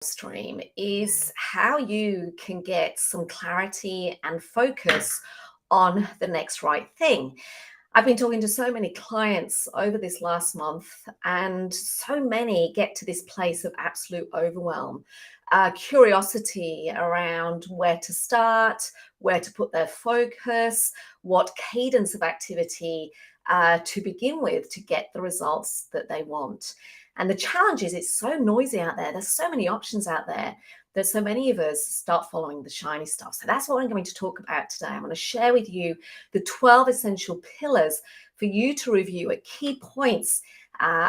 stream is how you can get some clarity and focus on the next right thing. I've been talking to so many clients over this last month, and so many get to this place of absolute overwhelm, curiosity around where to start, where to put their focus, what cadence of activity to begin with to get the results that they want. And the challenge is it's so noisy out there. There's so many options out there that so many of us start following the shiny stuff. So that's what I'm going to talk about today. I'm going to share with you the 12 essential pillars for you to review at key points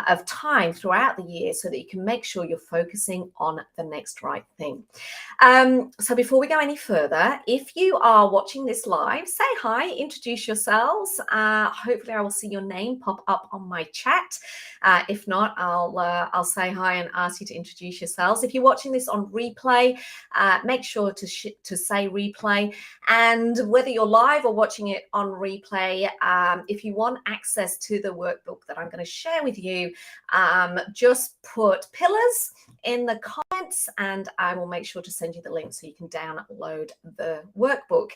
of time throughout the year so that you can make sure you're focusing on the next right thing. So before we go any further, if you are watching this live, say hi, introduce yourselves. Hopefully I will see your name pop up on my chat. If not, I'll say hi and ask you to introduce yourselves. If you're watching this on replay, make sure to say replay. And whether you're live or watching it on replay, if you want access to the workbook that I'm going to share with you, just put pillars in the comments and I will make sure to send you the link so you can download the workbook.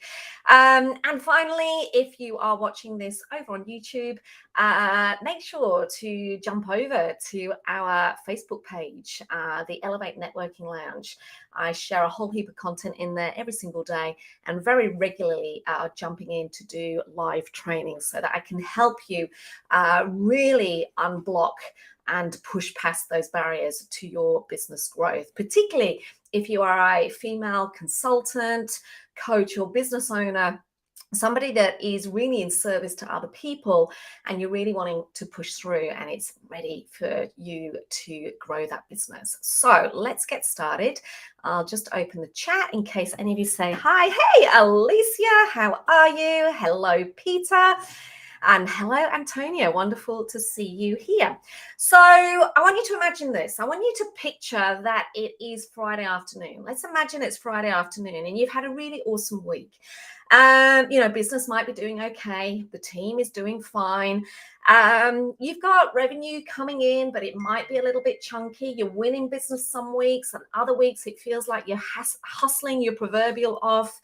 And finally, if you are watching this over on YouTube, make sure to jump over to our Facebook page, the Elevate Networking Lounge. I share a whole heap of content in there every single day and very regularly jumping in to do live training so that I can help you really unblock and push past those barriers to your business growth, particularly if you are a female consultant, coach, or business owner, somebody that is really in service to other people and you're really wanting to push through and it's ready for you to grow that business. So let's get started. I'll just open the chat in case any of you say hi. Hey, Alicia, how are you? Hello, Peter. And hello, Antonia. Wonderful to see you here. So I want you to imagine this. I want you to picture that it is Friday afternoon. Let's imagine it's Friday afternoon and you've had a really awesome week. Business might be doing okay. The team is doing fine. You've got revenue coming in, but it might be a little bit chunky. You're winning business some weeks, and other weeks it feels like you're hustling your proverbial off.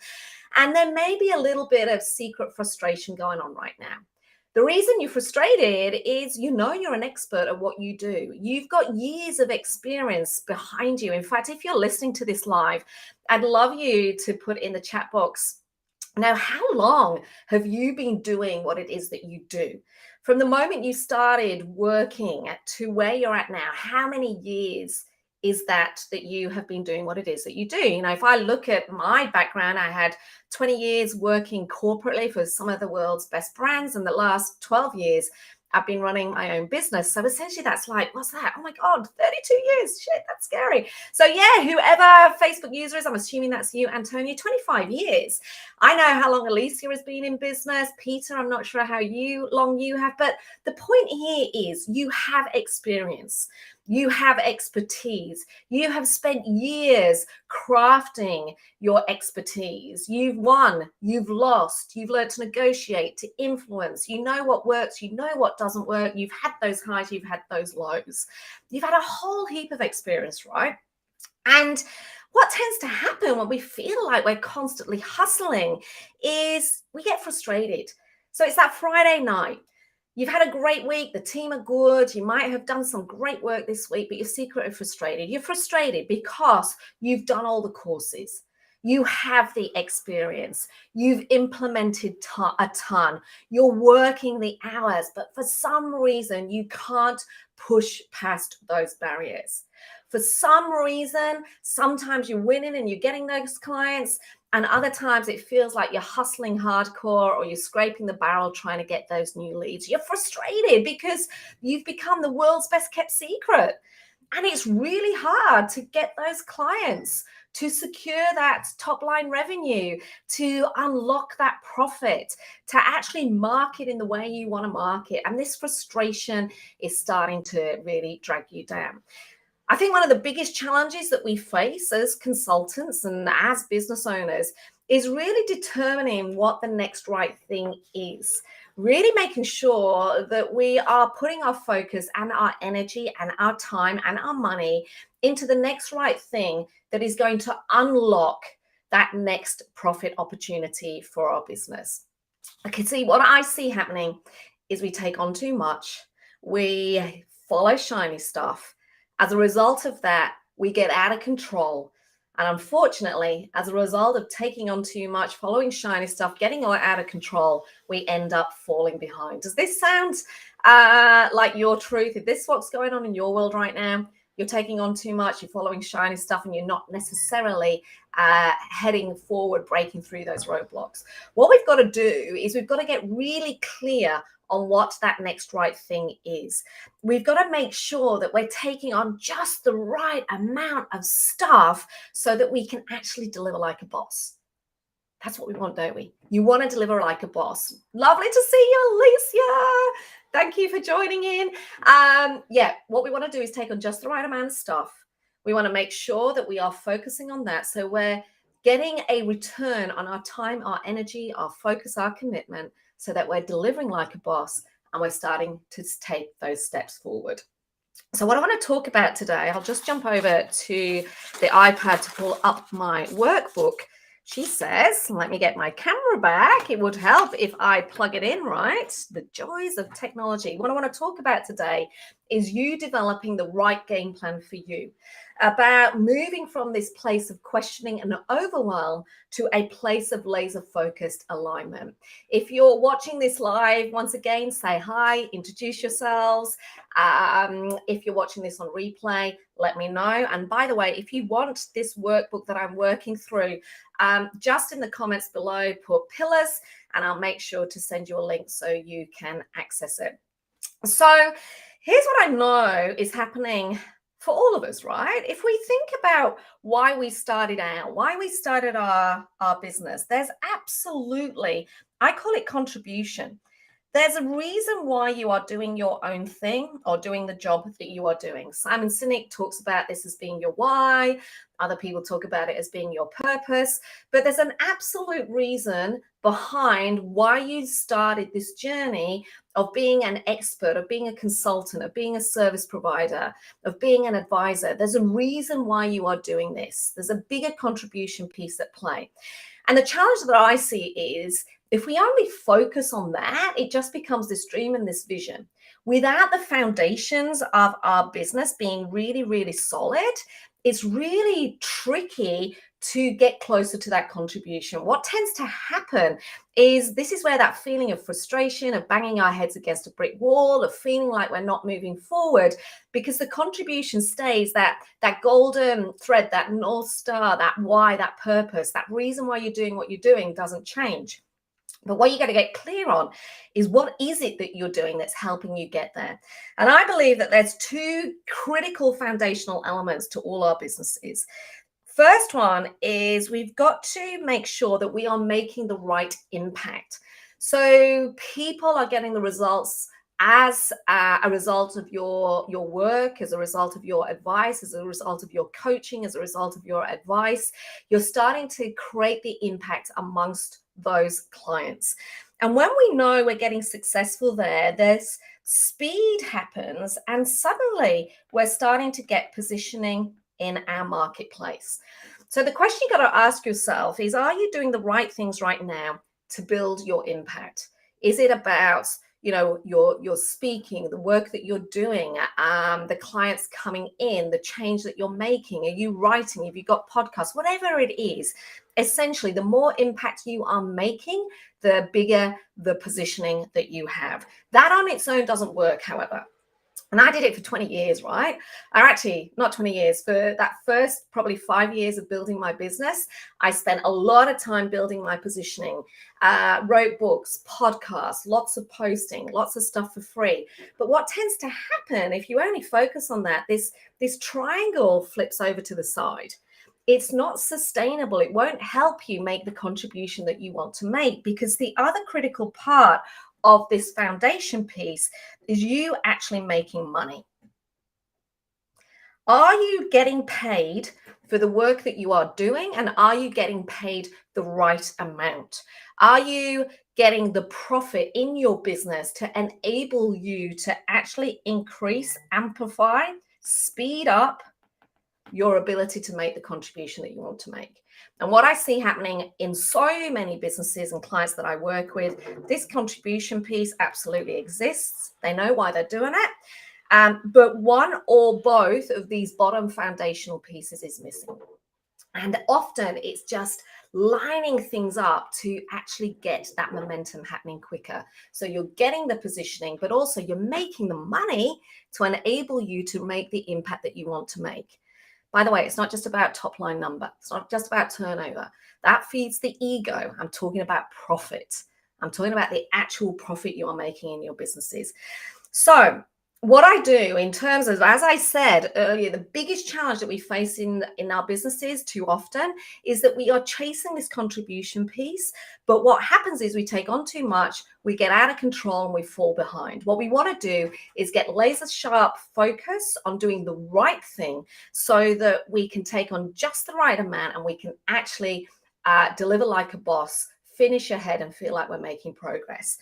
And there may be a little bit of secret frustration going on right now. The reason you're frustrated is you're an expert at what you do. You've got years of experience behind you. In fact, if you're listening to this live, I'd love you to put in the chat box, now, how long have you been doing what it is that you do? From the moment you started working to where you're at now, how many years is that you have been doing what it is that you do? If I look at my background, I had 20 years working corporately for some of the world's best brands, and the last 12 years I've been running my own business. So essentially that's like, what's that? Oh my God, 32 years. Shit, that's scary. So yeah, whoever Facebook user is, I'm assuming that's you, Antonia, 25 years. I know how long Alicia has been in business. Peter, I'm not sure how long you have, but the point here is you have experience. You have expertise. You have spent years crafting your expertise. You've won, you've lost, you've learned to negotiate, to influence. You know what works, you know what doesn't work. You've had those highs, you've had those lows. You've had a whole heap of experience, right? And what tends to happen when we feel like we're constantly hustling is we get frustrated. So it's that Friday night. You've had a great week. The team are good. You might have done some great work this week, but you're secretly frustrated. You're frustrated because you've done all the courses. You have the experience. You've implemented a ton. You're working the hours, but for some reason, you can't push past those barriers. For some reason, sometimes you're winning and you're getting those clients, and other times it feels like you're hustling hardcore or you're scraping the barrel trying to get those new leads. You're frustrated because you've become the world's best kept secret. And it's really hard to get those clients, to secure that top line revenue, to unlock that profit, to actually market in the way you want to market. And this frustration is starting to really drag you down. I think one of the biggest challenges that we face as consultants and as business owners is really determining what the next right thing is. really making sure that we are putting our focus and our energy and our time and our money into the next right thing that is going to unlock that next profit opportunity for our business. Okay, see, what I see happening is we take on too much, we follow shiny stuff. As a result of that, we get out of control. And unfortunately, as a result of taking on too much, following shiny stuff, getting out of control, we end up falling behind. Does this sound like your truth? If this is what's going on in your world right now, you're taking on too much, you're following shiny stuff, and you're not necessarily heading forward, breaking through those roadblocks. What we've got to do is we've got to get really clear on what that next right thing is. We've got to make sure that we're taking on just the right amount of stuff so that we can actually deliver like a boss. That's what we want, don't we? You want to deliver like a boss. Lovely to see you, Alicia. Thank you for joining in. Yeah, what we want to do is take on just the right amount of stuff. We want to make sure that we are focusing on that. So we're getting a return on our time, our energy, our focus, our commitment, so that we're delivering like a boss and we're starting to take those steps forward. So what I want to talk about today, I'll just jump over to the iPad to pull up my workbook. She says, let me get my camera back. It would help if I plug it in, right? The joys of technology. What I want to talk about today is you developing the right game plan for you, about moving from this place of questioning and overwhelm to a place of laser focused alignment. If you're watching this live, once again, say hi, introduce yourselves. If you're watching this on replay, let me know. And by the way, if you want this workbook that I'm working through, just in the comments below, put pillars, and I'll make sure to send you a link so you can access it. So here's what I know is happening for all of us, right? If we think about why we started out, why we started our business, there's absolutely, I call it contribution. There's a reason why you are doing your own thing or doing the job that you are doing. Simon Sinek talks about this as being your why. Other people talk about it as being your purpose. But there's an absolute reason behind why you started this journey of being an expert, of being a consultant, of being a service provider, of being an advisor. There's a reason why you are doing this. There's a bigger contribution piece at play. And the challenge that I see is, if we only focus on that, it just becomes this dream and this vision. Without the foundations of our business being really, really solid, it's really tricky to get closer to that contribution. What tends to happen is this is where that feeling of frustration, of banging our heads against a brick wall, of feeling like we're not moving forward, because the contribution stays that golden thread, that North Star, that why, that purpose, that reason why you're doing what you're doing doesn't change. But what you got to get clear on is, what is it that you're doing that's helping you get there? And I believe that there's two critical foundational elements to all our businesses. First one is we've got to make sure that we are making the right impact. So people are getting the results as a result of your work, as a result of your advice, as a result of your coaching, as a result of your advice. You're starting to create the impact amongst those clients. And when we know we're getting successful there, there's speed happens, and suddenly we're starting to get positioning in our marketplace. So the question you got to ask yourself is, are you doing the right things right now to build your impact? Is it about your speaking, the work that you're doing, the clients coming in, the change that you're making? Are you writing? Have you got podcasts? Whatever it is, essentially, the more impact you are making, the bigger the positioning that you have. That on its own doesn't work, however. And I did it for 20 years, right? Or actually, not 20 years. For that first probably 5 years of building my business, I spent a lot of time building my positioning, wrote books, podcasts, lots of posting, lots of stuff for free. But what tends to happen if you only focus on that, this triangle flips over to the side. It's not sustainable. It won't help you make the contribution that you want to make, because the other critical part of this foundation piece is you actually making money. Are you getting paid for the work that you are doing? And are you getting paid the right amount? Are you getting the profit in your business to enable you to actually increase, amplify, speed up your ability to make the contribution that you want to make? And what I see happening in so many businesses and clients that I work with, this contribution piece absolutely exists. They know why they're doing it. But one or both of these bottom foundational pieces is missing. And often it's just lining things up to actually get that momentum happening quicker. So you're getting the positioning, but also you're making the money to enable you to make the impact that you want to make. By the way, it's not just about top line number. It's not just about turnover. That feeds the ego. I'm talking about profit. I'm talking about the actual profit you are making in your businesses. So what I do in terms of, as I said earlier, the biggest challenge that we face in our businesses too often is that we are chasing this contribution piece. But what happens is we take on too much, we get out of control, and we fall behind. What we want to do is get laser sharp focus on doing the right thing so that we can take on just the right amount and we can actually deliver like a boss, finish ahead, and feel like we're making progress.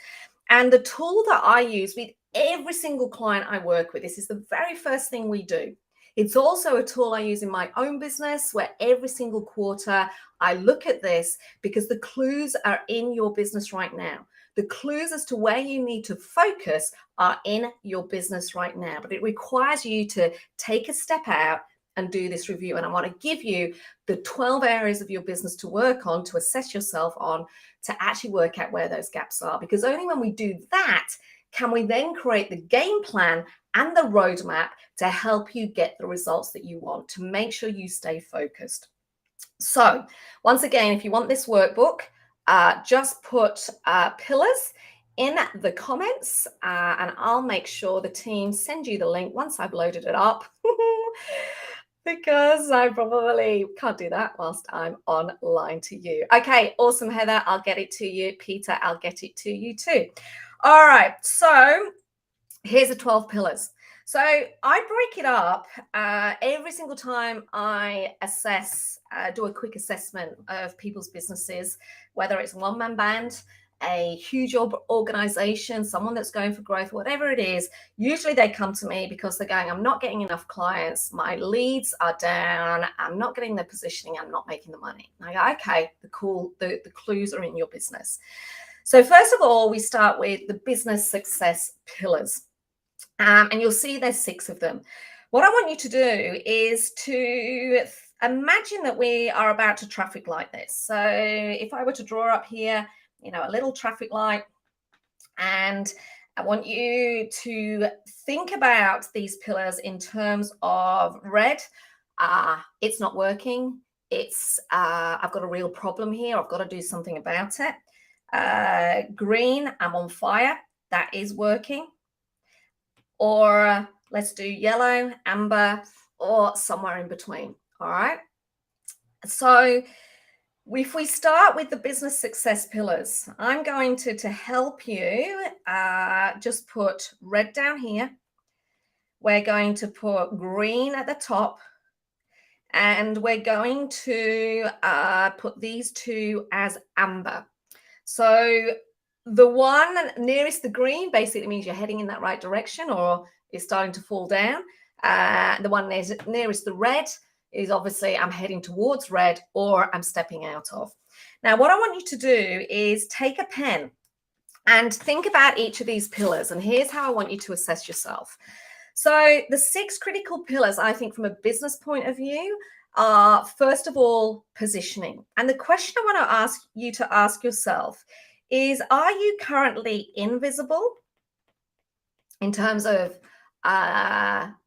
And the tool that I use with every single client I work with, this is the very first thing we do. It's also a tool I use in my own business where every single quarter I look at this because the clues are in your business right now. The clues as to where you need to focus are in your business right now, but it requires you to take a step out and do this review. And I want to give you the 12 areas of your business to work on, to assess yourself on, to actually work out where those gaps are. Because only when we do that can we then create the game plan and the roadmap to help you get the results that you want, to make sure you stay focused. So once again, if you want this workbook, just put pillars in the comments and I'll make sure the team send you the link once I've loaded it up. Because I probably can't do that whilst I'm online to you. Okay, awesome, Heather. I'll get it to you. Peter, I'll get it to you too. All right, so here's the 12 pillars. So I break it up every single time I assess, do a quick assessment of people's businesses, whether it's a one-man band, a huge organization, someone that's going for growth, whatever it is. Usually they come to me because they're going, I'm not getting enough clients, my leads are down, I'm not getting the positioning, I'm not making the money. And I go, okay, the clues are in your business. So first of all, we start with the business success pillars. And you'll see there's 6 of them. What I want you to do is to imagine that we are about to traffic light this. So if I were to draw up here, a little traffic light, and I want you to think about these pillars in terms of red, it's not working. I've got a real problem here. I've got to do something about it. Green, I'm on fire. That is working. Or let's do yellow, amber, or somewhere in between. All right. So if we start with the business success pillars, I'm going to help you just put red down here. We're going to put green at the top. And we're going to put these 2 as amber. So the one nearest the green basically means you're heading in that right direction or it's starting to fall down. The one nearest the red is obviously I'm heading towards red or I'm stepping out of. Now, what I want you to do is take a pen and think about each of these pillars. And here's how I want you to assess yourself. So the 6 critical pillars, I think, from a business point of view, are, first of all, positioning. And the question I want to ask you to ask yourself is, are you currently invisible in terms of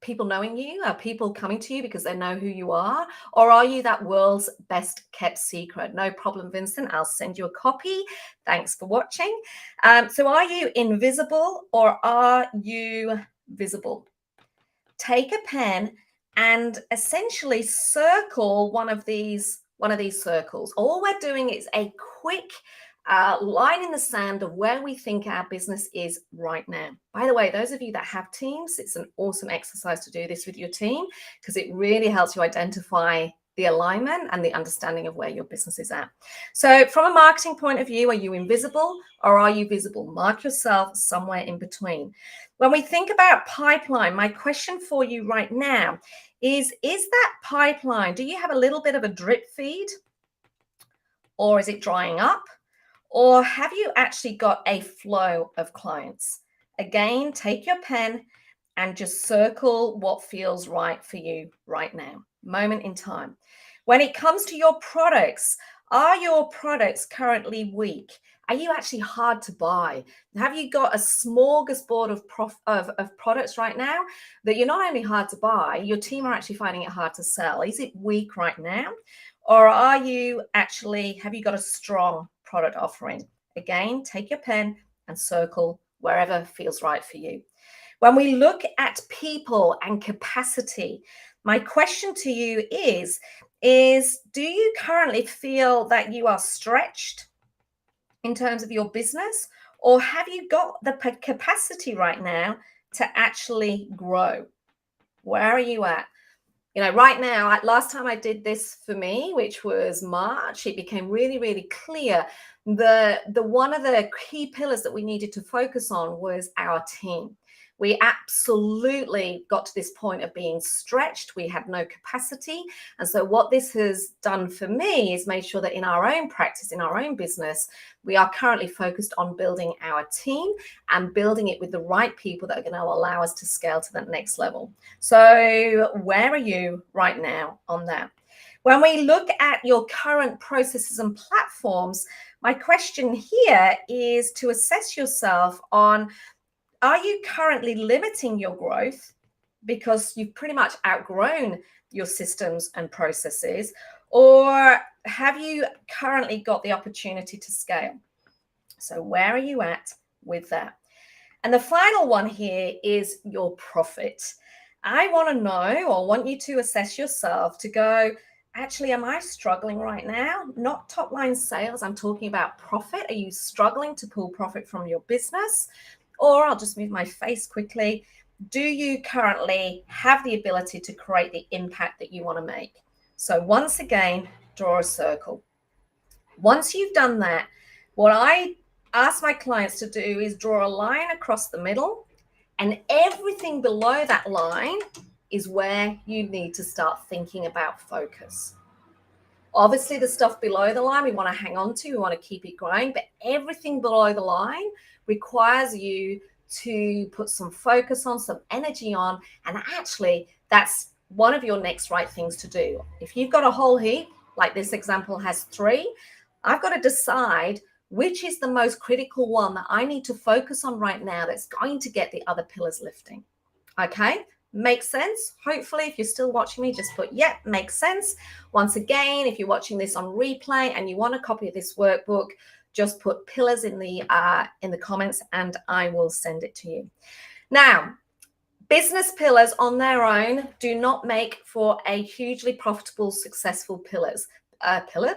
people knowing you? Are people coming to you because they know who you are? Or are you that world's best kept secret? No problem, Vincent. I'll send you a copy. Thanks for watching. So are you invisible or are you visible? Take a pen and essentially circle one of these circles. All we're doing is a quick line in the sand of where we think our business is right now. By the way, those of you that have teams, it's an awesome exercise to do this with your team because it really helps you identify the alignment and the understanding of where your business is at. So from a marketing point of view, are you invisible or are you visible? Mark yourself somewhere in between. When we think about pipeline, my question for you right now is that pipeline, do you have a little bit of a drip feed or is it drying up? Or have you actually got a flow of clients? Again, take your pen and just circle what feels right for you right now, moment in time. When it comes to your products, are your products currently weak? Are you actually hard to buy? Have you got a smorgasbord of products right now that you're not only hard to buy, your team are actually finding it hard to sell? Is it weak right now? Or have you got a strong product offering? Again, take your pen and circle wherever feels right for you. When we look at people and capacity, my question to you is do you currently feel that you are stretched in terms of your business, or have you got the capacity right now to actually grow? Where are you at? Right now, last time I did this for me, which was March, it became really, really clear. The one of the key pillars that we needed to focus on was our team. We absolutely got to this point of being stretched. We had no capacity. And so what this has done for me is made sure that in our own practice, in our own business, we are currently focused on building our team and building it with the right people that are going to allow us to scale to that next level. So where are you right now on that? When we look at your current processes and platforms, my question here is to assess yourself on, are you currently limiting your growth because you've pretty much outgrown your systems and processes, or have you currently got the opportunity to scale? So where are you at with that? And the final one here is your profit. I want to know, or want you to assess yourself to go, actually, am I struggling right now? Not top line sales. I'm talking about profit. Are you struggling to pull profit from your business? Or I'll just move my face quickly. Do you currently have the ability to create the impact that you want to make? So once again, draw a circle. Once you've done that, what I ask my clients to do is draw a line across the middle, and everything below that line is where you need to start thinking about focus. Obviously, the stuff below the line we want to hang on to, we want to keep it growing, but everything below the line requires you to put some focus on, some energy on, and actually that's one of your next right things to do. If you've got a whole heap, like this example has 3, I've got to decide which is the most critical one that I need to focus on right now that's going to get the other pillars lifting. Okay? Makes sense? Hopefully, if you're still watching me, just put, yep, makes sense. Once again, if you're watching this on replay and you want a copy of this workbook, just put pillars in the comments and I will send it to you. Now, business pillars on their own do not make for a hugely profitable, successful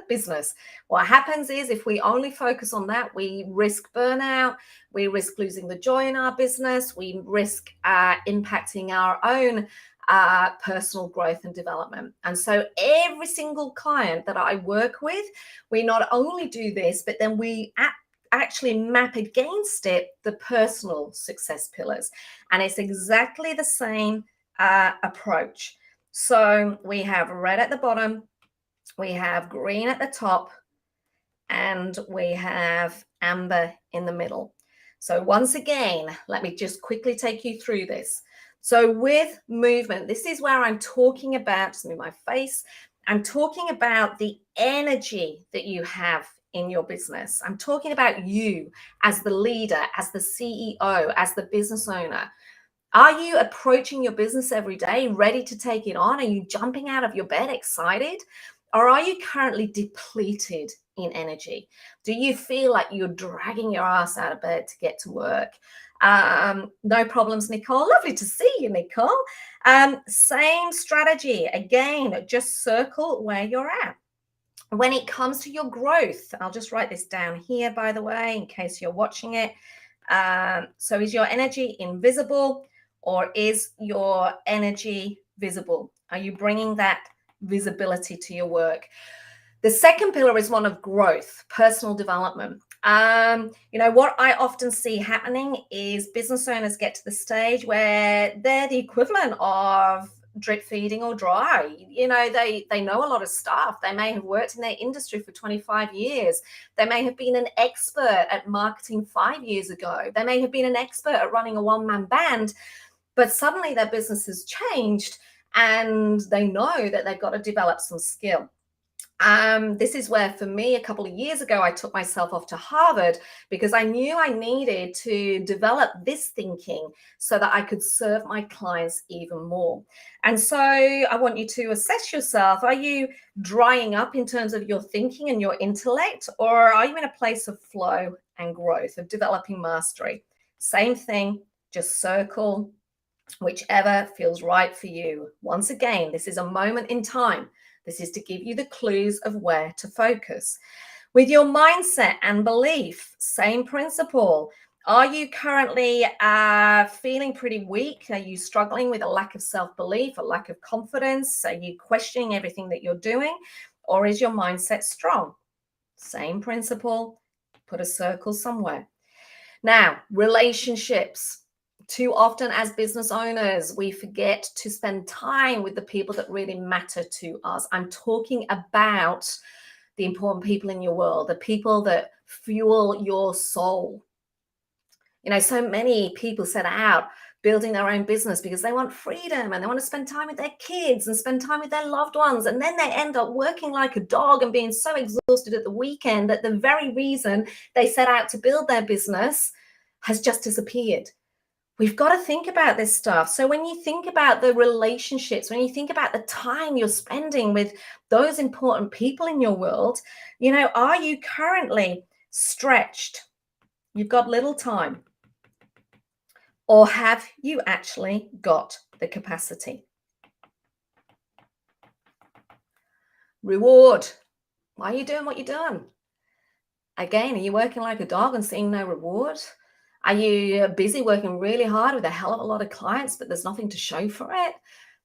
business. What happens is if we only focus on that, we risk burnout, we risk losing the joy in our business, we risk impacting our own personal growth and development. And so every single client that I work with, we not only do this, but then we actually map against it the personal success pillars. And it's exactly the same approach. So we have red at the bottom, we have green at the top, and we have amber in the middle. So once again, let me just quickly take you through this. So with movement, this is where I'm talking about, just move my face, I'm talking about the energy that you have in your business. I'm talking about you as the leader, as the CEO, as the business owner. Are you approaching your business every day ready to take it on? Are you jumping out of your bed excited? Or are you currently depleted in energy? Do you feel like you're dragging your ass out of bed to get to work? No problems, Nicole. Lovely to see you, Nicole. Same strategy. Again, just circle where you're at. When it comes to your growth, I'll just write this down here, by the way, in case you're watching it. So is your energy invisible, or is your energy visible? Are you bringing that visibility to your work? The second pillar is one of growth, personal development. What I often see happening is business owners get to the stage where they're the equivalent of drip feeding or dry. They know a lot of stuff. They may have worked in their industry for 25 years. They may have been an expert at marketing 5 years ago. They may have been an expert at running a one-man band, but suddenly their business has changed and they know that they've got to develop some skill. This is where, for me, a couple of years ago, I took myself off to Harvard because I knew I needed to develop this thinking so that I could serve my clients even more. And so I want you to assess yourself. Are you drying up in terms of your thinking and your intellect, or are you in a place of flow and growth, of developing mastery? Same thing, just circle whichever feels right for you. Once again, this is a moment in time. This is to give you the clues of where to focus. With your mindset and belief, same principle. Are you currently feeling pretty weak? Are you struggling with a lack of self-belief, a lack of confidence? Are you questioning everything that you're doing? Or is your mindset strong? Same principle. Put a circle somewhere. Now, relationships. Too often as business owners, we forget to spend time with the people that really matter to us. I'm talking about the important people in your world, the people that fuel your soul. So many people set out building their own business because they want freedom and they want to spend time with their kids and spend time with their loved ones. And then they end up working like a dog and being so exhausted at the weekend that the very reason they set out to build their business has just disappeared. We've got to think about this stuff. So when you think about the relationships, when you think about the time you're spending with those important people in your world, are you currently stretched? You've got little time. Or have you actually got the capacity? Reward. Why are you doing what you're doing? Again, are you working like a dog and seeing no reward? Are you busy working really hard with a hell of a lot of clients, but there's nothing to show for it?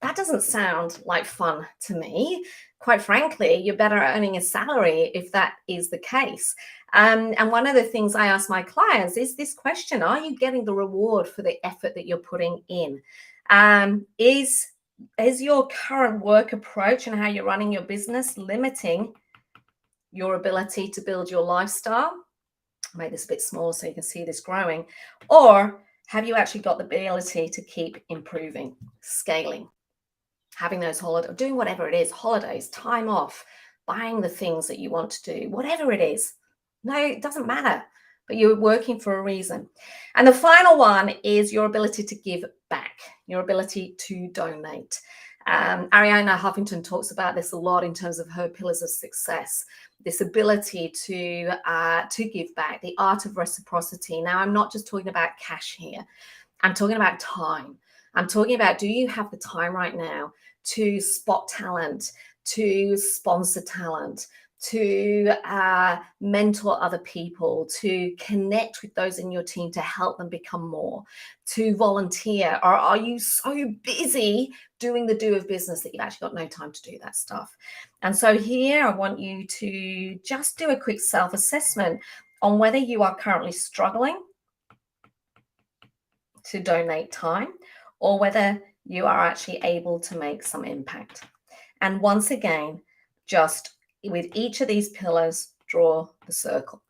That doesn't sound like fun to me. Quite frankly, you're better earning a salary if that is the case. And one of the things I ask my clients is this question: are you getting the reward for the effort that you're putting in? Is your current work approach and how you're running your business limiting your ability to build your lifestyle? I'll make this a bit small so you can see this growing. Or have you actually got the ability to keep improving, scaling, having those holidays, doing whatever it is, holidays, time off, buying the things that you want to do, whatever it is. No, it doesn't matter, but you're working for a reason. And the final one is your ability to give back, your ability to donate. Arianna Huffington talks about this a lot in terms of her pillars of success, this ability to give back, the art of reciprocity. Now, I'm not just talking about cash here. I'm talking about time. I'm talking about, do you have the time right now to spot talent, to sponsor talent, to mentor other people, to connect with those in your team to help them become more, to volunteer? Or are you so busy doing the do of business that you've actually got no time to do that stuff? And so here I want you to just do a quick self-assessment on whether you are currently struggling to donate time or whether you are actually able to make some impact. And once again, just with each of these pillars, draw the circle.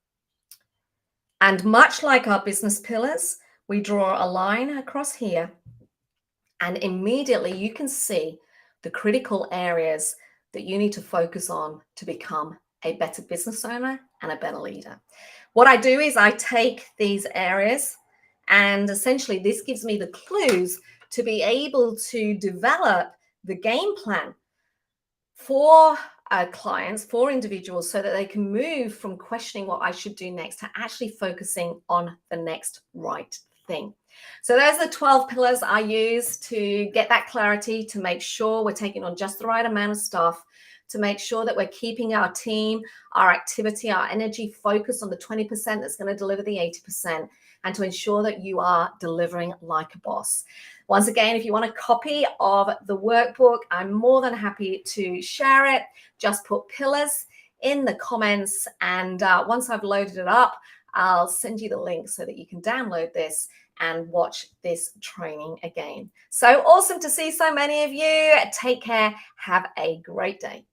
And much like our business pillars, we draw a line across here, and immediately you can see the critical areas that you need to focus on to become a better business owner and a better leader. What I do is I take these areas, and essentially this gives me the clues to be able to develop the game plan for clients, for individuals, so that they can move from questioning what I should do next to actually focusing on the next right thing. So those are the 12 pillars I use to get that clarity, to make sure we're taking on just the right amount of stuff, to make sure that we're keeping our team, our activity, our energy focused on the 20% that's going to deliver the 80%, and to ensure that you are delivering like a boss. Once again, if you want a copy of the workbook, I'm more than happy to share it. Just put pillars in the comments, and once I've loaded it up, I'll send you the link so that you can download this and watch this training again. So awesome to see so many of you. Take care. Have a great day.